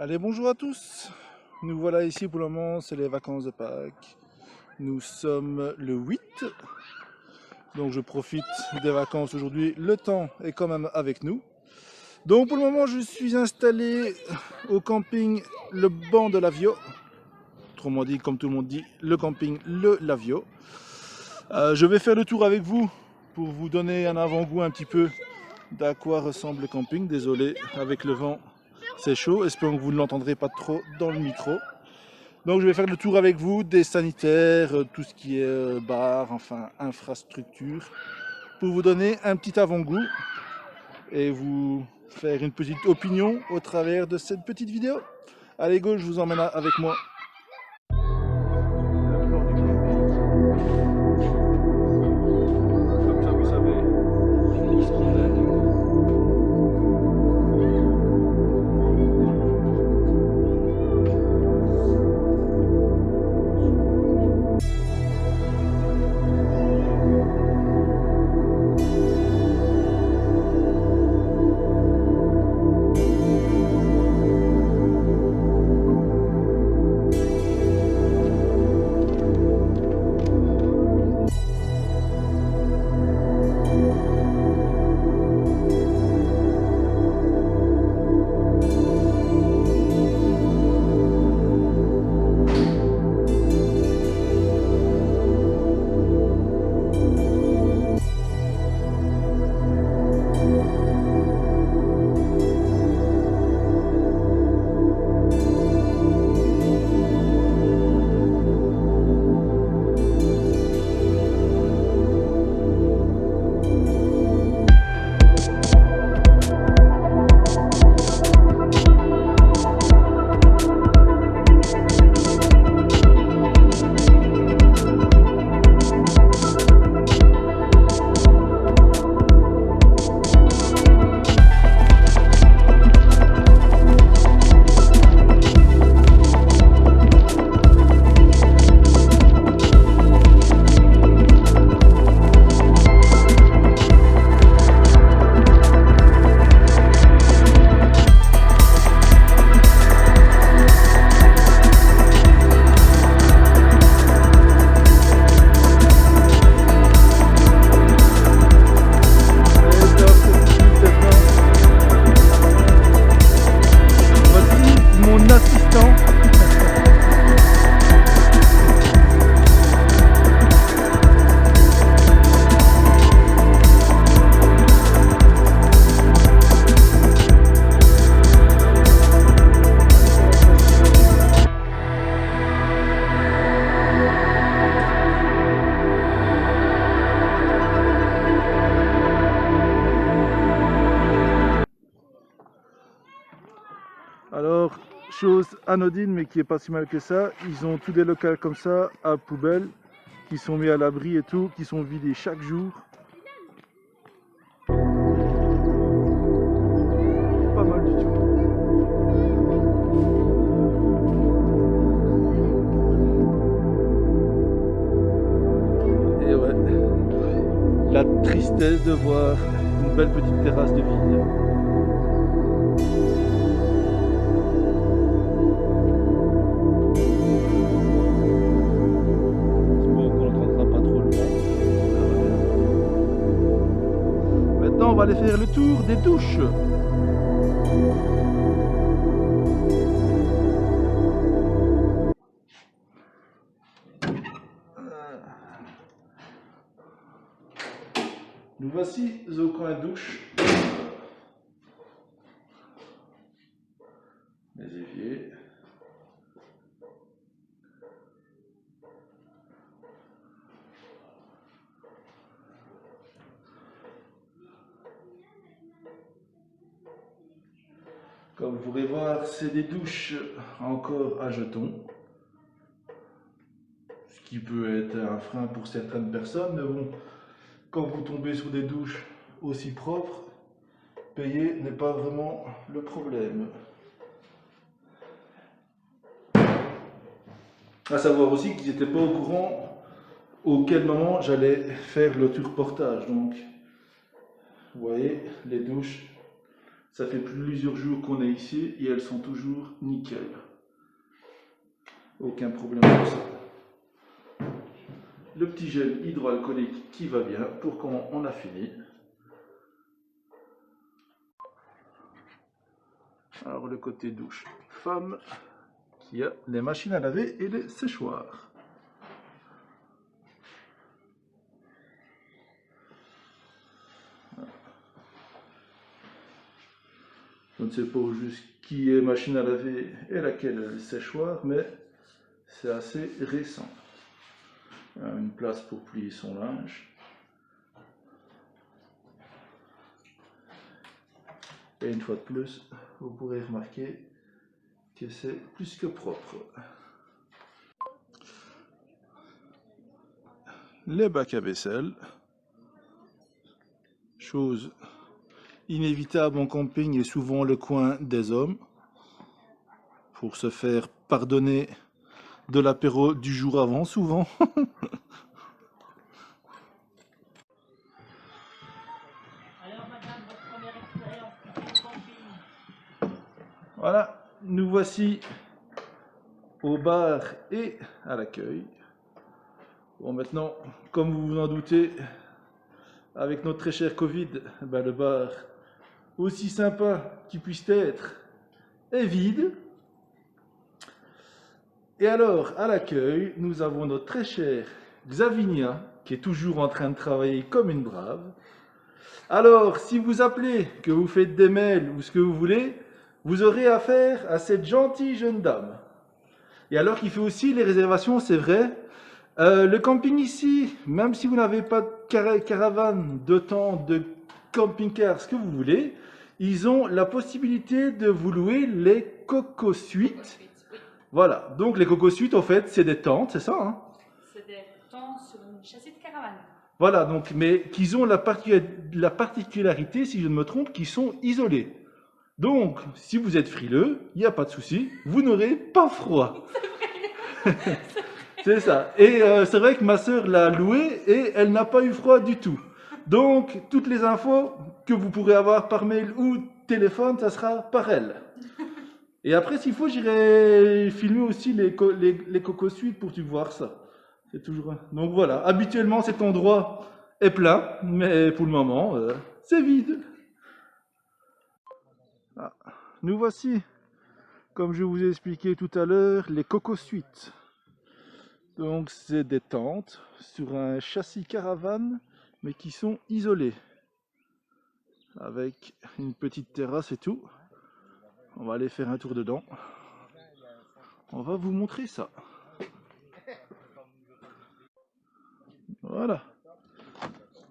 Allez, bonjour à tous. Nous voilà ici pour le moment, c'est les vacances de Pâques. Nous sommes le 8, donc je profite des vacances aujourd'hui. Le temps est quand même avec nous. Donc pour le moment, je suis installé au camping Le Banc de Lavio. Autrement dit, comme tout le monde dit, le camping Le Lavio. Je vais faire le tour avec vous pour vous donner un avant-goût un petit peu d'à quoi ressemble le camping. Désolé, avec le vent, c'est chaud. Espérons que vous ne l'entendrez pas trop dans le micro. Donc je vais faire le tour avec vous des sanitaires, tout ce qui est bar, enfin infrastructure, pour vous donner un petit avant-goût et vous faire une petite opinion au travers de cette petite vidéo. Allez go, je vous emmène avec moi. Comme ça vous savez où ce qu'on est. Voici mon assistant. Alors, chose anodine mais qui est pas si mal que ça, ils ont tous des locaux comme ça à poubelle qui sont mis à l'abri et tout, qui sont vidés chaque jour. Pas mal du tout. Et ouais, la tristesse de voir une belle petite terrasse de vide. On va aller faire le tour des douches. Nous voici au coin douche. Les éviers. Comme vous pourrez voir, c'est des douches encore à jetons. Ce qui peut être un frein pour certaines personnes, mais bon, quand vous tombez sur des douches aussi propres, payer n'est pas vraiment le problème. À savoir aussi qu'ils n'étaient pas au courant auquel moment j'allais faire le tour portage. Donc, vous voyez, les douches Ça fait plusieurs jours qu'on est ici et elles sont toujours nickel. Aucun problème pour ça. Le petit gel hydroalcoolique qui va bien pour quand on a fini. Alors le côté douche femme qui a les machines à laver et les séchoirs. Je ne sais pas juste qui est machine à laver et laquelle est le séchoir, mais c'est assez récent. Une place pour plier son linge. Et une fois de plus, vous pourrez remarquer que c'est plus que propre. Les bacs à vaisselle. Chose inévitable en camping et souvent le coin des hommes. Pour se faire pardonner de l'apéro du jour avant, souvent. Alors, madame, votre première expérience au camping? Voilà, nous voici au bar et à l'accueil. Bon, maintenant, comme vous vous en doutez, avec notre très cher Covid, ben le bar, aussi sympa qu'il puisse être, est vide. Et alors, à l'accueil, nous avons notre très cher Xavinia, qui est toujours en train de travailler comme une brave. Alors, si vous appelez, que vous faites des mails ou ce que vous voulez, vous aurez affaire à cette gentille jeune dame. Et alors qu'il fait aussi les réservations, c'est vrai. Le camping ici, même si vous n'avez pas de caravane, de tente, de camping-car, ce que vous voulez, ils ont la possibilité de vous louer les Coco Suites. Voilà, donc les Coco Suites, en fait, c'est des tentes, c'est ça, hein? C'est des tentes sur une châssis de caravane. Voilà, donc, mais qu'ils ont la particularité, si je ne me trompe, qu'ils sont isolés. Donc, si vous êtes frileux, il n'y a pas de souci, vous n'aurez pas froid. C'est ça. Et c'est vrai que ma sœur l'a loué et elle n'a pas eu froid du tout. Donc, toutes les infos que vous pourrez avoir par mail ou téléphone, ça sera par elle. Et après, s'il faut, j'irai filmer aussi les Coco Suites pour tu voir ça. C'est toujours. Donc voilà. Habituellement, cet endroit est plein, mais pour le moment, c'est vide. Ah. Nous voici, comme je vous ai expliqué tout à l'heure, les Coco Suites. Donc, c'est des tentes sur un châssis caravane, mais qui sont isolées, avec une petite terrasse et tout. On va aller faire un tour dedans. On va vous montrer ça. Voilà.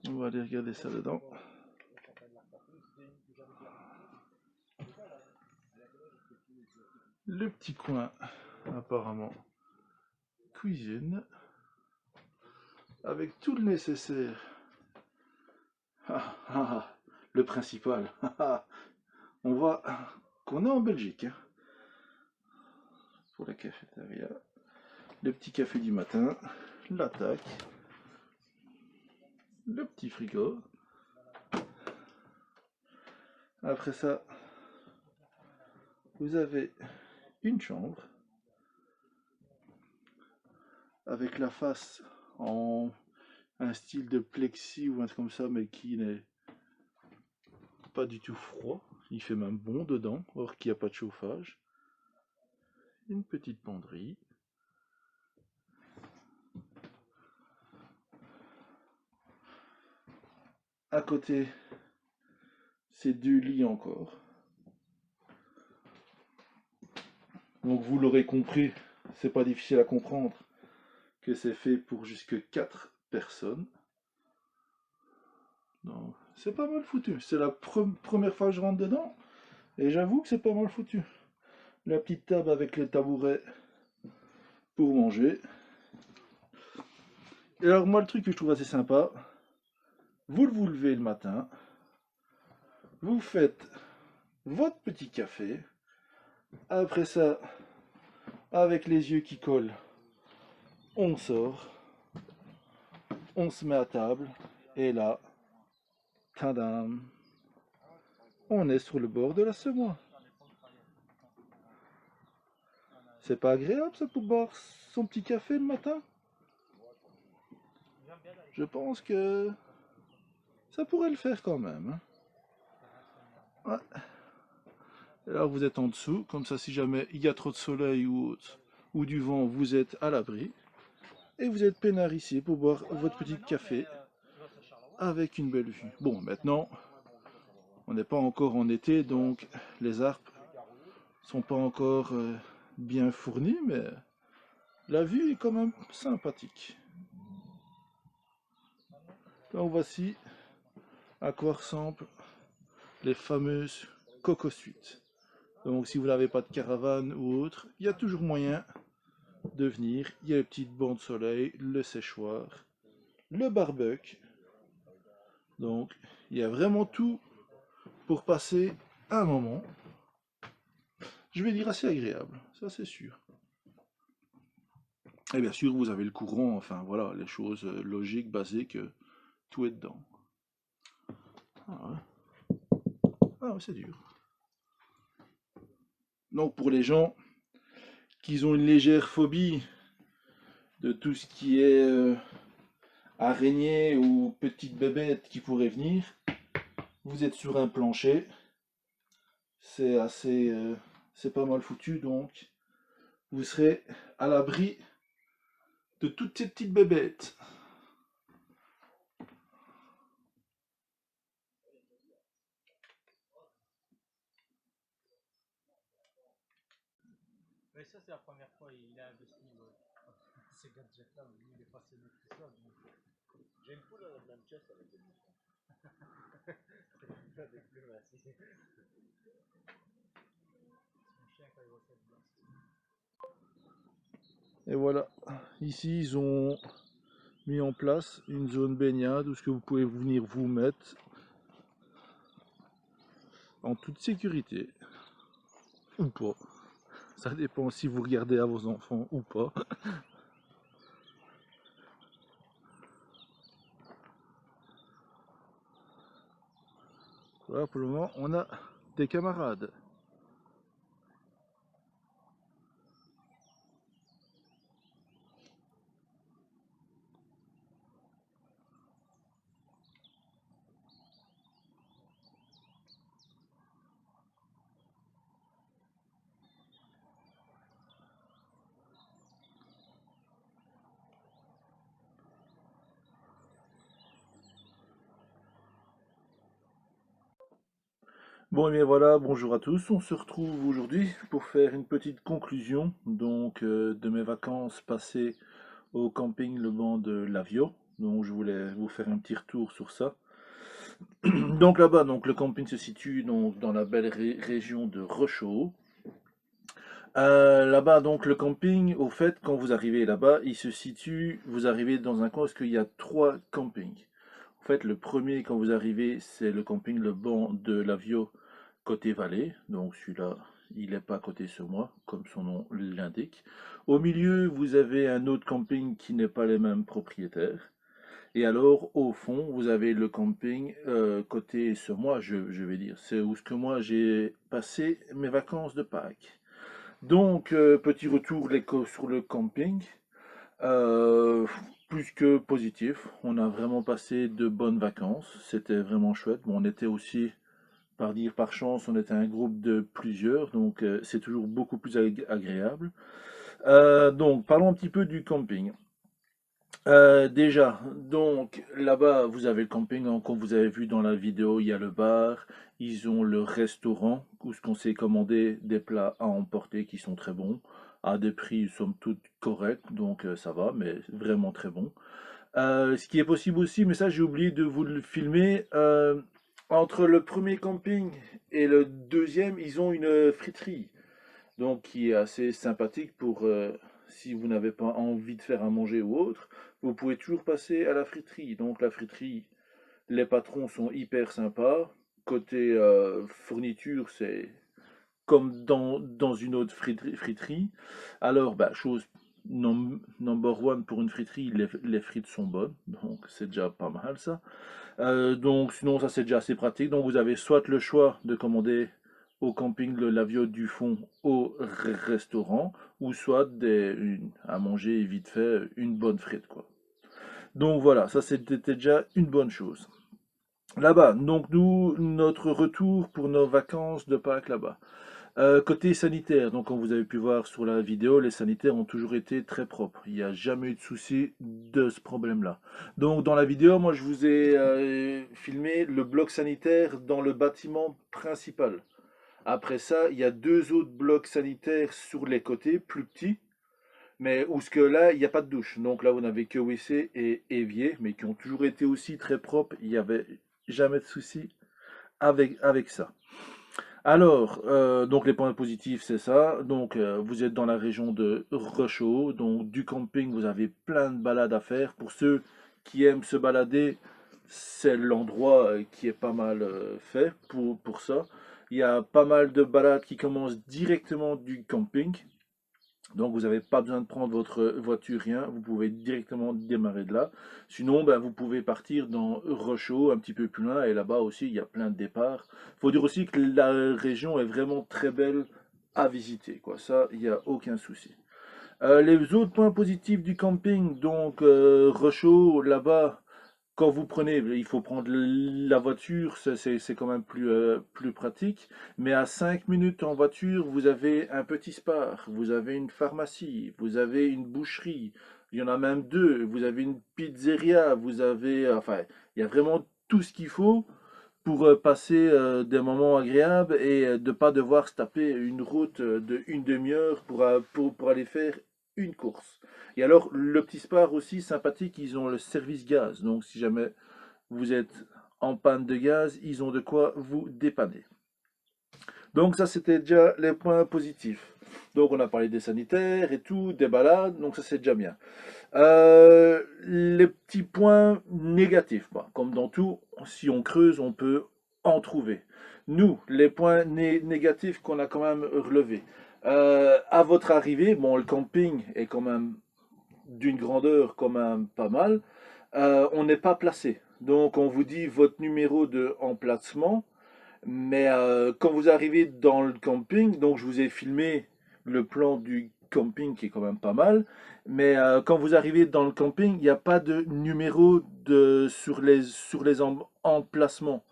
On va aller regarder ça dedans. Le petit coin, apparemment, cuisine, avec tout le nécessaire. Le principal. On voit qu'on est en Belgique. Hein. Pour la cafétéria. Le petit café du matin. L'attaque. Le petit frigo. Après ça, vous avez une chambre avec la face en un style de plexi ou un truc comme ça, mais qui n'est pas du tout froid. Il fait même bon dedans, or qu'il n'y a pas de chauffage. Une petite penderie. À côté, c'est deux lits encore. Donc vous l'aurez compris, c'est pas difficile à comprendre que c'est fait pour jusque 4 personnes. Donc c'est pas mal foutu. C'est la première fois que je rentre dedans et j'avoue que c'est pas mal foutu. La petite table avec les tabourets pour manger. Et alors moi le truc que je trouve assez sympa, vous levez le matin, vous faites votre petit café, après ça, avec les yeux qui collent, on sort, on se met à table, et là, tadam, On est sur le bord de la Semois. C'est pas agréable ça pour boire son petit café le matin? Je pense que ça pourrait le faire quand même, hein. Ouais. Et là vous êtes en dessous, comme ça si jamais il y a trop de soleil ou autre, ou du vent, vous êtes à l'abri. Et vous êtes peinard ici pour boire votre petit café avec une belle vue. Bon, maintenant, on n'est pas encore en été, donc les arbres sont pas encore bien fournis, mais la vue est quand même sympathique. Donc voici à quoi ressemblent les fameuses Coco Suites. Donc si vous n'avez pas de caravane ou autre, il y a toujours moyen de venir. Il y a les petites bancs de soleil, le séchoir, le barbecue. Donc il y a vraiment tout pour passer un moment, je vais dire assez agréable, ça c'est sûr. Et bien sûr vous avez le courant, enfin voilà, les choses logiques, basiques, tout est dedans. Ah ouais, c'est dur. Donc pour les gens qui ont une légère phobie de tout ce qui est araignée ou petite bébête qui pourrait venir, vous êtes sur un plancher, c'est assez, c'est pas mal foutu, donc vous serez à l'abri de toutes ces petites bébêtes. Mais ça, c'est la première fois il a investi ces gadgets-là. Lui, il est passionné de tout ça. Donc... J'ai une poule à la Manchester avec des bouchons. Avec plus, merci. C'est mon chien quand il voit ça de blanc. Et voilà, ici ils ont mis en place une zone baignade où ce que vous pouvez venir vous mettre en toute sécurité. Ou pas. Ça dépend si vous regardez à vos enfants ou pas. Voilà, pour le moment, on a des camarades. Bon, et bien voilà, bonjour à tous. On se retrouve aujourd'hui pour faire une petite conclusion donc de mes vacances passées au camping Le Banc de Lavio. Donc je voulais vous faire un petit retour sur ça. Donc là-bas, donc le camping se situe donc dans la belle région de Rochehaut. Là-bas, donc le camping, au fait, quand vous arrivez là-bas, il se situe, vous arrivez dans un coin parce qu'il y a trois campings. En fait, le premier, quand vous arrivez, c'est le camping Le Banc de Lavio, côté vallée. Donc celui-là, il n'est pas côté sur moi, comme son nom l'indique. Au milieu, vous avez un autre camping qui n'est pas les mêmes propriétaires. Et alors, au fond, vous avez le camping côté sur moi, je vais dire. C'est où ce que moi j'ai passé mes vacances de Pâques. Donc, petit retour sur le camping. Euh, Plus que positif. On a vraiment passé de bonnes vacances. C'était vraiment chouette. Bon, on était aussi, par dire par chance, on était un groupe de plusieurs. Donc, c'est toujours beaucoup plus agréable. Donc, parlons un petit peu du camping. Déjà, donc là-bas, vous avez le camping, hein, comme vous avez vu dans la vidéo, il y a le bar, ils ont le restaurant, où ce qu'on s'est commandé des plats à emporter qui sont très bons, à des prix somme toute corrects, donc ça va, mais vraiment très bon. Ce qui est possible aussi, mais ça j'ai oublié de vous le filmer, entre le premier camping et le deuxième, ils ont une friterie donc qui est assez sympathique pour si vous n'avez pas envie de faire à manger ou autre, vous pouvez toujours passer à la friterie. Donc la friterie, les patrons sont hyper sympas. Côté fourniture, c'est comme dans une autre friterie. Alors, bah, chose number one pour une friterie, les frites sont bonnes, donc c'est déjà pas mal ça. Donc sinon ça c'est déjà assez pratique. Donc vous avez soit le choix de commander au camping la viande du fond au restaurant, ou soit à manger vite fait une bonne frite quoi. Donc voilà, ça c'était déjà une bonne chose. Là-bas, donc nous, notre retour pour nos vacances de Pâques là-bas. Côté sanitaire, donc comme vous avez pu voir sur la vidéo, les sanitaires ont toujours été très propres. Il n'y a jamais eu de souci de ce problème-là. Donc dans la vidéo, moi je vous ai filmé le bloc sanitaire dans le bâtiment principal. Après ça, il y a deux autres blocs sanitaires sur les côtés, plus petits, mais où ce que là, il n'y a pas de douche. Donc là, vous n'avez que WC et évier, mais qui ont toujours été aussi très propres. Il n'y avait jamais de souci avec ça. Alors, donc les points positifs, c'est ça. Donc, vous êtes dans la région de Rochaud, donc du camping, vous avez plein de balades à faire. Pour ceux qui aiment se balader, c'est l'endroit qui est pas mal fait pour ça. Il y a pas mal de balades qui commencent directement du camping. Donc vous n'avez pas besoin de prendre votre voiture, rien, vous pouvez directement démarrer de là. Sinon, ben, vous pouvez partir dans Rochaud, un petit peu plus loin, et là-bas aussi, il y a plein de départs. Il faut dire aussi que la région est vraiment très belle à visiter, quoi. Ça, il n'y a aucun souci. Les autres points positifs du camping, donc Rochaud, là-bas, quand vous prenez, il faut prendre la voiture, c'est quand même plus pratique. Mais à 5 minutes en voiture, vous avez un petit spar, vous avez une pharmacie, vous avez une boucherie, il y en a même deux, vous avez une pizzeria, vous avez, enfin, il y a vraiment tout ce qu'il faut pour passer des moments agréables et de ne pas devoir se taper une route de une demi-heure pour aller faire une course. Et alors, le petit spar aussi sympathique, ils ont le service gaz. Donc, si jamais vous êtes en panne de gaz, ils ont de quoi vous dépanner. Donc, ça, c'était déjà les points positifs. Donc, on a parlé des sanitaires et tout, des balades, donc ça, c'est déjà bien. Les petits points négatifs, bah, comme dans tout, si on creuse, on peut en trouver. Nous, les points négatifs qu'on a quand même relevés. À votre arrivée, bon, le camping est quand même d'une grandeur quand même pas mal. On n'est pas placé. Donc, on vous dit votre numéro de emplacement. Mais quand vous arrivez dans le camping, donc je vous ai filmé le plan du camping qui est quand même pas mal. Mais quand vous arrivez dans le camping, il n'y a pas de numéro sur les emplacements.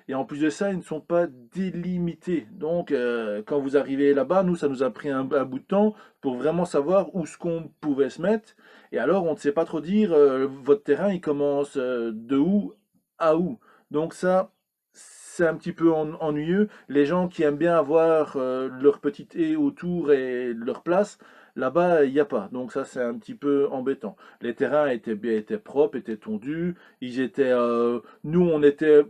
Et en plus de ça, ils ne sont pas délimités. Donc quand vous arrivez là-bas, nous, ça nous a pris un bout de temps pour vraiment savoir où ce qu'on pouvait se mettre. Et alors, on ne sait pas trop dire, votre terrain, il commence de où à où. Donc ça, c'est un petit peu ennuyeux. Les gens qui aiment bien avoir leur petite haie autour et leur place, là-bas, il n'y a pas. Donc ça, c'est un petit peu embêtant. Les terrains étaient propres, étaient tondus. Nous, on était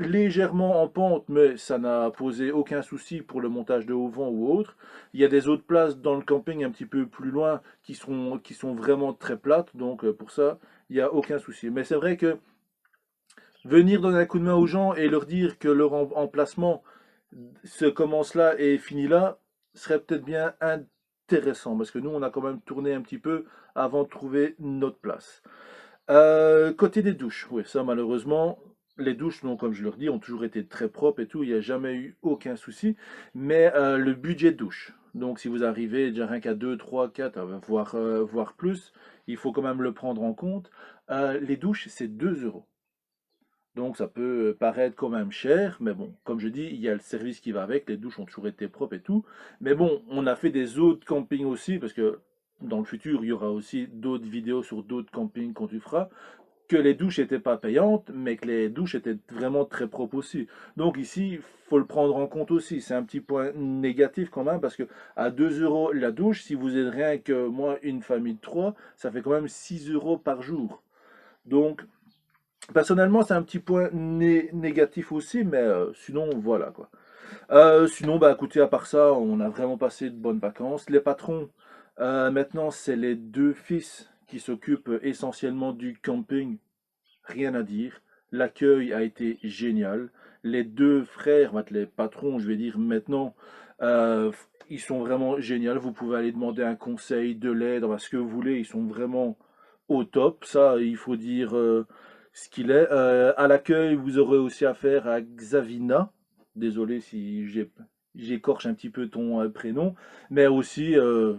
légèrement en pente, mais ça n'a posé aucun souci pour le montage de haut vent ou autre. Il y a des autres places dans le camping un petit peu plus loin qui sont vraiment très plates. Donc pour ça, il n'y a aucun souci. Mais c'est vrai que venir donner un coup de main aux gens et leur dire que leur emplacement se commence là et finit là serait peut-être bien intéressant parce que nous on a quand même tourné un petit peu avant de trouver notre place. Côté des douches, oui, ça malheureusement, les douches, donc, comme je leur dis, ont toujours été très propres et tout, il n'y a jamais eu aucun souci, mais le budget de douche. Donc si vous arrivez déjà rien qu'à 2, 3, 4, voire plus, il faut quand même le prendre en compte. Les douches, c'est 2 euros. Donc ça peut paraître quand même cher, mais bon, comme je dis, il y a le service qui va avec, les douches ont toujours été propres et tout. Mais bon, on a fait des autres campings aussi, parce que dans le futur, il y aura aussi d'autres vidéos sur d'autres campings qu'on tu feras, que les douches n'étaient pas payantes, mais que les douches étaient vraiment très propres aussi. Donc ici, il faut le prendre en compte aussi. C'est un petit point négatif quand même, parce que à 2 euros la douche, si vous êtes rien que moi, une famille de 3, ça fait quand même 6 euros par jour. Donc, personnellement, c'est un petit point négatif aussi, mais sinon, voilà quoi. Sinon, bah écoutez, à part ça, on a vraiment passé de bonnes vacances. Les patrons, maintenant, c'est les deux fils qui s'occupent essentiellement du camping. Rien à dire. L'accueil a été génial. Les deux frères, les patrons, je vais dire maintenant, ils sont vraiment géniaux. Vous pouvez aller demander un conseil, de l'aide, enfin, ce que vous voulez. Ils sont vraiment au top. Ça, il faut dire ce qu'il est. À l'accueil, vous aurez aussi affaire à Xavina. Désolé si j'écorche un petit peu ton prénom, mais aussi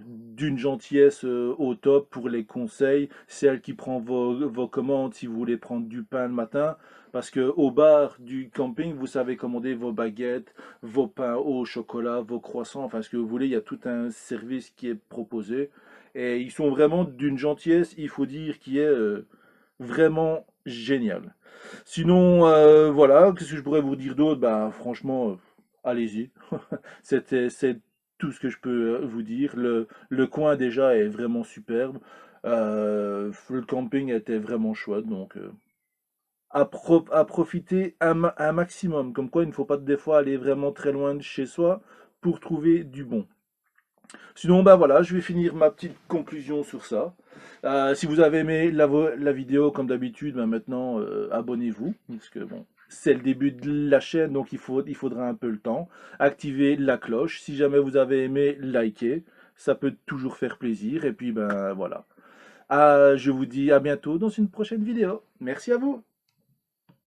d'une gentillesse au top pour les conseils. C'est elle qui prend vos commandes si vous voulez prendre du pain le matin. Parce que au bar du camping, vous savez commander vos baguettes, vos pains au chocolat, vos croissants, enfin ce que vous voulez. Il y a tout un service qui est proposé. Et ils sont vraiment d'une gentillesse, il faut dire, qui est vraiment génial. Sinon, voilà, qu'est-ce que je pourrais vous dire d'autre? Bah, franchement, allez-y. C'est tout ce que je peux vous dire. Le coin déjà est vraiment superbe. Le camping était vraiment chouette, donc à profiter un maximum. Comme quoi, il ne faut pas des fois aller vraiment très loin de chez soi pour trouver du bon. Sinon, bah voilà, je vais finir ma petite conclusion sur ça. Si vous avez aimé la vidéo, comme d'habitude, bah maintenant, abonnez-vous, parce que bon, c'est le début de la chaîne, donc il faudra un peu le temps. Activez la cloche. Si jamais vous avez aimé, likez. Ça peut toujours faire plaisir. Et puis, ben voilà. Je vous dis à bientôt dans une prochaine vidéo. Merci à vous.